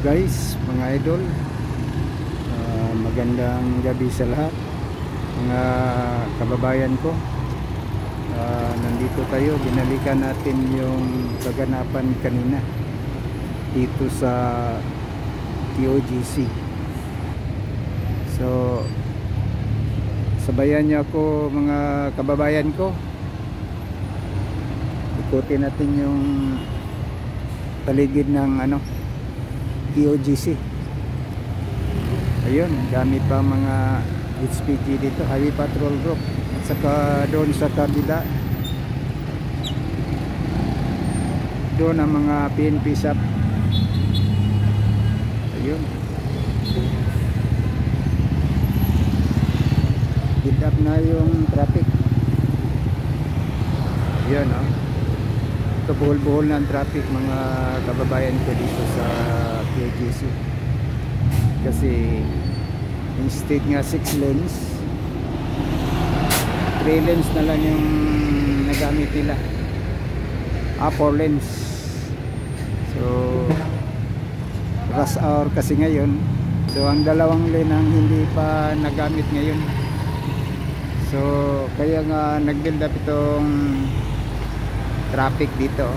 guys, mga idol, magandang gabi sa lahat mga kababayan ko. Nandito tayo, binalikan natin yung kaganapan kanina dito sa TOGC. So sabayan niyo ako mga kababayan ko, ikutin natin yung paligid ng TOGC. Ayun, gamit pa mga HPG dito, Highway Patrol Group. At saka doon sa kabila, doon ang mga PNP shop. Ayun, build up na yung traffic. Ayun, ito buhol-buhol na ang traffic mga kababayan ko dito sa TOGC. Kasi instead nga 6 lanes, 3 lanes na lang yung nagamit nila, 4 lanes. So rush hour kasi ngayon, so ang dalawang lane ang hindi pa nagamit ngayon. So kaya nga nag-build up itong traffic dito.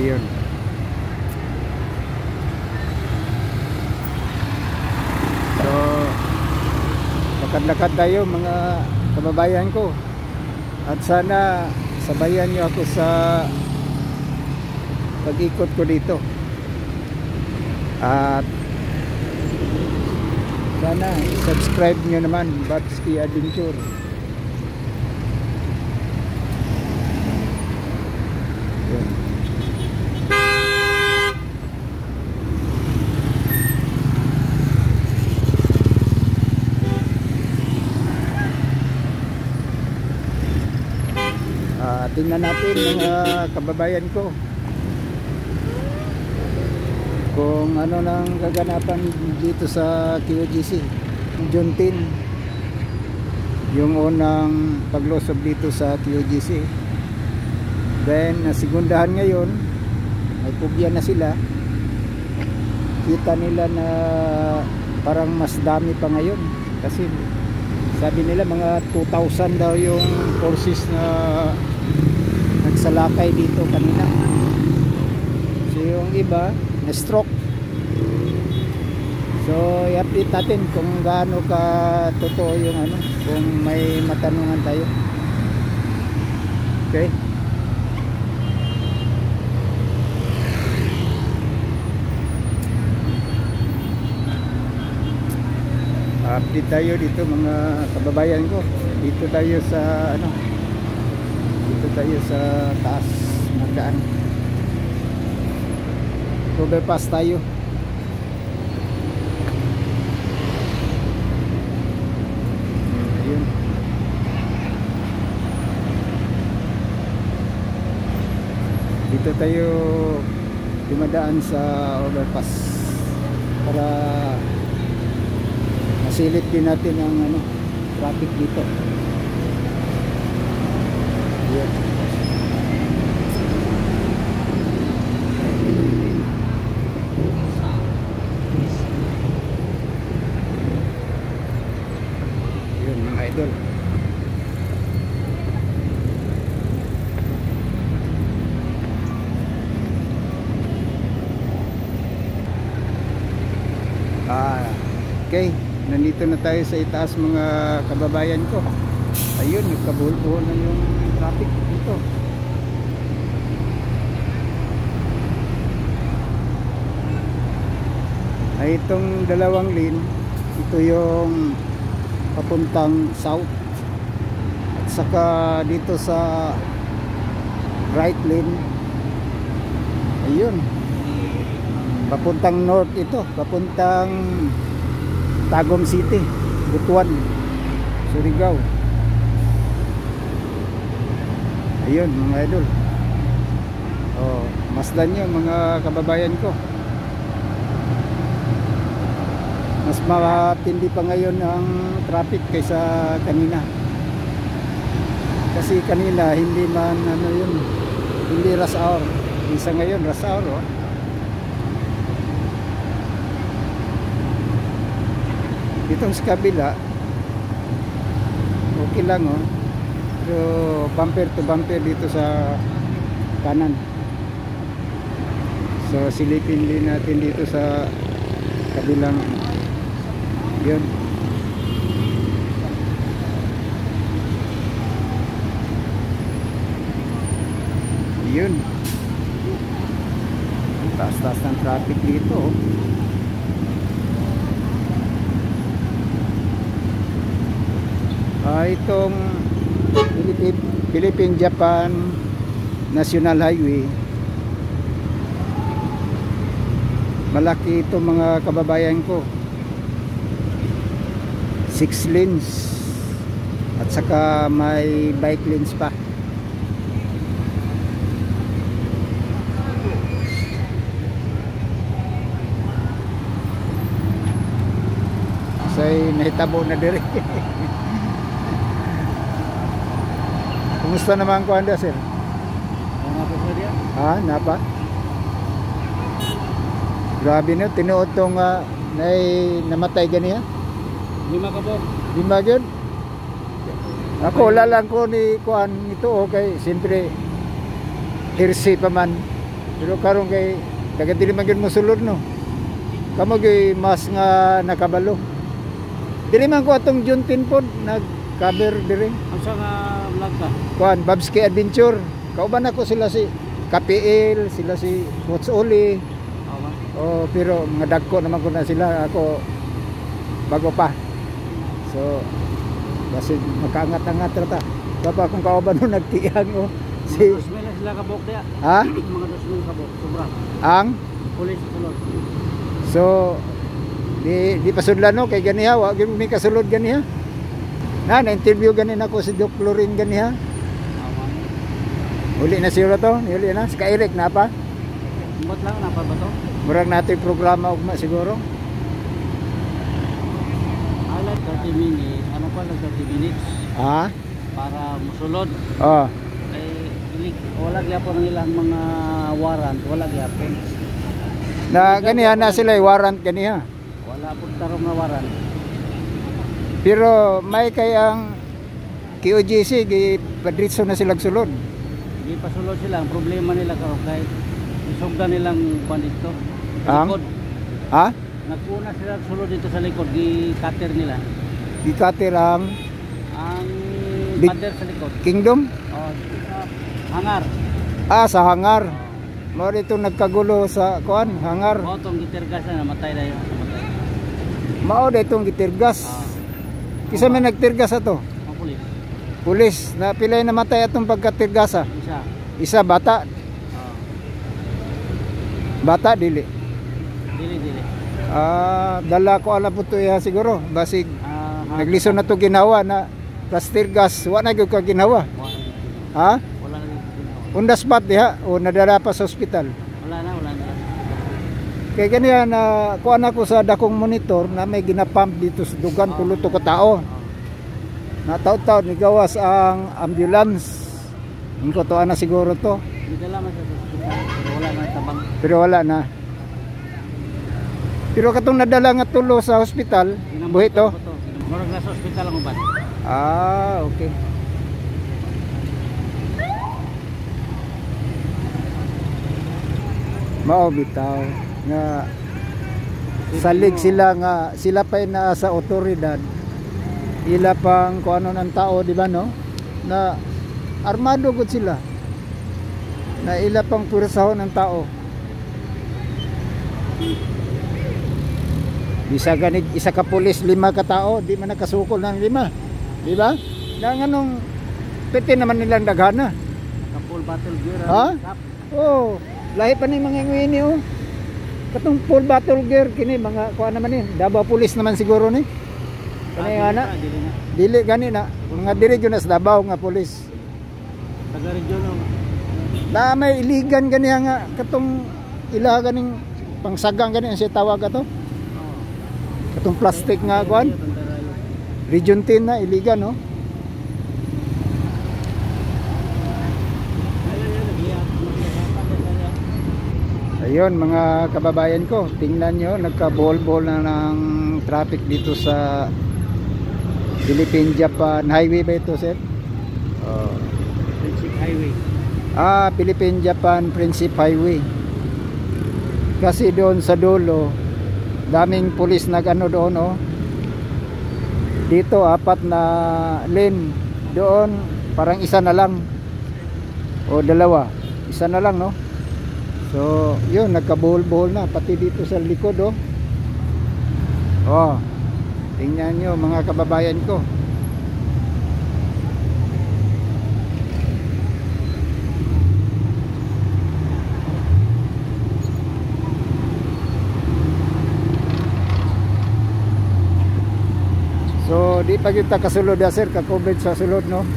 Ayun. So lakad-lakad tayo mga kababayan ko, at sana sabayan niyo ako sa pag-ikot ko dito, at sana subscribe niyo naman Babski Adventure. Ayun. Tingnan natin mga kababayan ko kung ano nang gaganapan dito sa TOGC. June 10 yung unang paglusob dito sa TOGC. Then nasigundahan ngayon, may pugyan na sila. Kita nila na parang mas dami pa ngayon, kasi sabi nila mga 2,000 daw yung forces na nagsalakay dito kanina. So yung iba na stroke. So i-update natin kung gaano ka totoo yung kung may matanungan tayo. Okay, update tayo dito mga kababayan ko. Dito tayo sa dito tayo sa taas magdaan, overpass tayo. Ayun, dito tayo dumadaan sa overpass para masilip din natin ang traffic dito. Yun. Yun mga idol. Okay, nandito na tayo sa itaas mga kababayan ko. Ayun, nagkabuhol-buhol na yung traffic dito. Ay, itong dalawang lane, ito yung papuntang south, at saka dito sa right lane, ayun, papuntang north, ito papuntang Tagum City, Butuan, Surigao. Ayun mga idol. Masdan nyo mga kababayan ko. Mas matindi pa ngayon ang traffic kaysa kanina. Kasi kanina hindi man ano yun, hindi rush hour. Isa ngayon rush hour, oh. Itong sa kabila okay lang, oh. So bumper to bumper dito sa kanan. So silipin din natin dito sa kabilang yun. Yun. Taas-taas ng traffic dito, oh. Itong Philippine-Japan National Highway, malaki ito mga kababayan ko, 6 lanes at saka may bike lanes pa. Say nahitabo na diri. Kumusta naman ko anda, sir? Ha, napa? Grabe na, tinuod tong namatay ganiya. 5 ka po. 5 yun? Ako, wala lang ko ni kuan ito, okay. Siyempre, hirsi pa man. Pero karon kay, taga-dili man mo sulod, no? Kamo kay mas nga nakabalo. Dili man ko atong Juntin po, nag-cover diri. Ang sa nga vlog ka? Kuan, Babski Adventure. Kauban ako sila si KPL, sila si Coach Oli. Oh, pero mga dagko naman ko na sila. Ako bago pa. So kasi makaangat-angat rata. Baba kung kauban no nagtiang, oh. Si mga 2,000 na sila kabok diya. ha? Mga 2,000 kabok, sobra. Ang Pulis sulod. so di pasudlan, no, kay ganiha wa gyud mi kasulod ganiha. Na-interview ganin ako si Doc Lorin ganiha. Uli na siguro to, uli na. Si Eric na pa. Umbot lang, napa ba to? Murag natin programa ugma siguro. Alat 30 minutes, ano pa lang 30 minutes Ha? para musulod. Oh. Ay, wala gyapon ang ilang mga warrant, wala gyapon. Na ganiha na sila warrant ganiha. Wala po tarong na warrant. Pero may kay ang QGC gi padritso na sila sulod. Di pa sulod sila, ang problema nila karon kay isugdan nilang bandito. Ang? Likod. Ha? Naguna sila sulod dito sa likod, gi-cutter nila. Gikatir ang Ang Big- cutter sa likod. Kingdom? Oh, sa hangar. Sa hangar. Mo dito nagkagulo sa kuan, hangar. Oh, tong gitirgas na namatay na yun. Namatay. Mao ditong gitirgas. Kisa may nagtirgas ato? Ang pulis. Pulis na pilay namatay atong pagkatirgasa. Isa. Isa bata. Oh, Bata dili. dili. Dala ko ala po to ya siguro. Basig naglison na to ginawa na plastic gas. Wa na gyud ka ginawa. Ha? Wala na ginawa. On the spot diha o nadala pa sa ospital. Wala na. Kaya ganyan na kuan ako sa dakong monitor na may ginapump dito sa dugan tulo to ka tao. Na taw-taw ni gawas ang ambulance. Ingko to ana siguro to. Gidala man sa hospital, pero wala na tabang. Pero wala na. Pero katong nadala nga tulo sa ospital, buhi to. Murag na sa hospital ang uban. Okay. Mao bitaw nga salig sila nga sila pa na sa otoridad. Ila pang kung ano ng tao, di ba, no? Na armado gud sila. Na ila pang pursahon ng tao. Bisa ganit isa ka pulis 5 ka tao, di man nakasukol ng 5. Di ba? Nang anong piti naman nilang daghana. Full battle gear. Ha? Oh, lahi pa ni mga ngwini, oh. Katong full battle gear kini mga kuan naman ni, Davao Police naman siguro ni. Kanay ana. Dili gani na mga diri gyud na sa Davao nga police. Taga region. Na may iligan gani nga katong ila ganing pangsagang gani ang siya tawag ato. Katong plastic nga kuan. Region 10 na iligan, no. Ayun mga kababayan ko, tingnan nyo, nagka-bol-bol na ng traffic dito sa Philippine-Japan Highway ba ito, sir? Friendship Highway. Philippine-Japan Friendship Highway. Kasi doon sa dulo, daming pulis nag-ano doon, oh. Dito 4 na lane, doon parang isa na lang o dalawa, isa na lang, no? So yun, nagkabuhol-buhol na pati dito sa likod, oh. Tingnan nyo mga kababayan ko. So di pa kita kasulod, sir, ka-coverage sa sulod, no? Hindi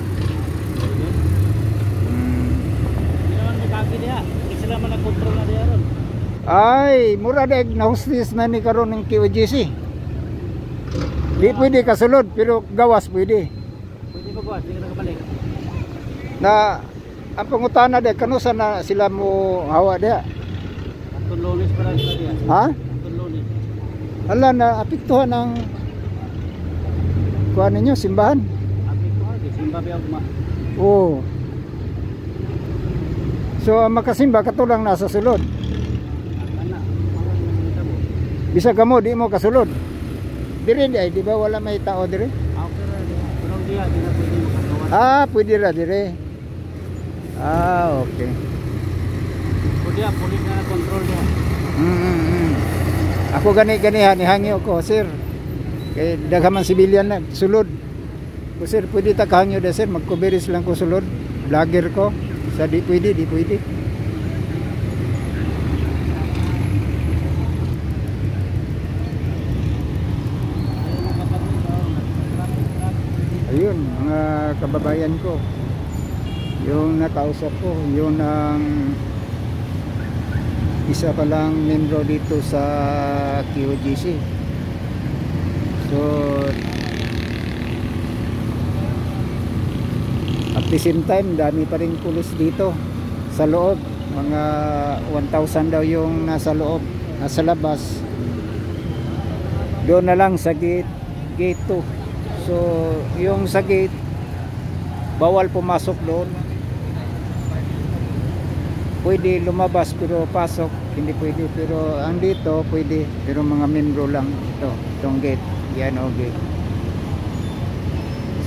naman may kaki diya. Hindi sila man nag-control na diya ron. Ay, mura deg na hostis na ni karon ng QGC. Di pwede kasulod, pero gawas pwede. Pwede magwas, hindi ka nakabalik. Na ang pangutana de kanusa na sila mo hawa diha? Atong Lunes para sila diya. Ha? Atong Lunes. Hala, na apektuhan ng kuha ninyo, simbahan. Apik ko ha, simba biya kuma. Oo. So ang makasimba katulang nasa sulod. Ana, mo. Bisa kamo di mo kasulod. Dire di ba wala may tao dire? Okay ra diya. Pero diya di na pwede makagawas. Pwede ra dire. Okay. Pwede ya, pulis na control diya. Ako gani-ganihan ihangyo ko, sir. Kay daghaman sibilyan na sulod. Ko sir, pwede ta kahangyo da sir, magkuberis lang ko sulod. Vlogger ko. Sa di pwede. Ayun, mga kababayan ko. Yung nakausap ko, yun ang isa pa lang membro dito sa QGC. So at the same time, dami pa rin pulis dito sa loob. Mga 1,000 daw yung nasa loob, nasa labas. Doon na lang sa gate 2. So yung sa gate, bawal pumasok doon. Pwede lumabas pero pasok hindi pwede. Pero ang dito pwede, pero mga membro lang ito, itong gate. Yan, okay.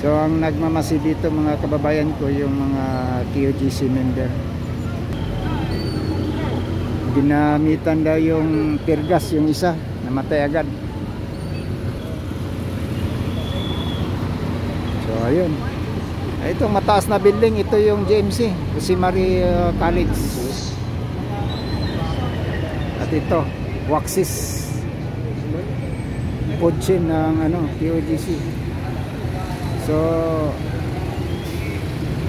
So ang nagmamasi dito mga kababayan ko, yung mga QGC member. Ginamitan daw yung tear gas, yung isa namatay agad. So ayun, itong mataas na building, ito yung JMC, Jose Maria College. At ito Waxis Pochin ng QGC. So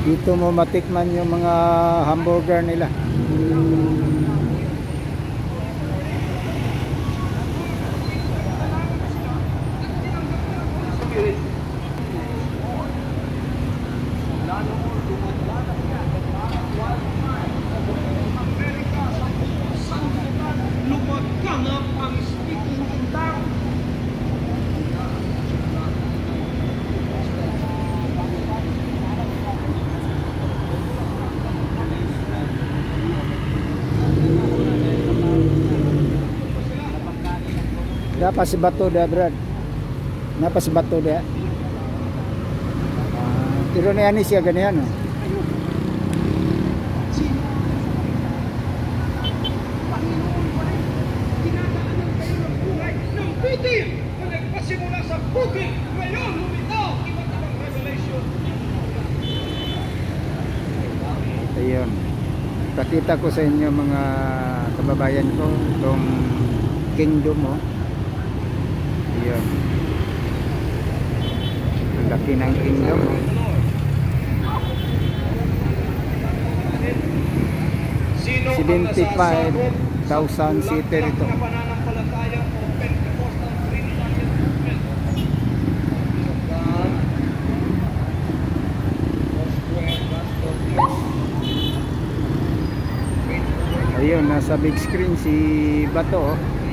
dito mo matikman yung mga hamburger nila. Napa si bato dia, Brad. Napa si bato dia. Pero na yan siya ganihan, no? Nagpasimula sa bukid, ngayon lumitaw, iba't ibang revelation. Ayun. Pakita ko sa inyo mga kababayan ko itong kingdom, oh. Ayun. Ang laki ng kingdom, oh. 75,000 seater ito. Ayun, nasa big screen si Bato. Oh.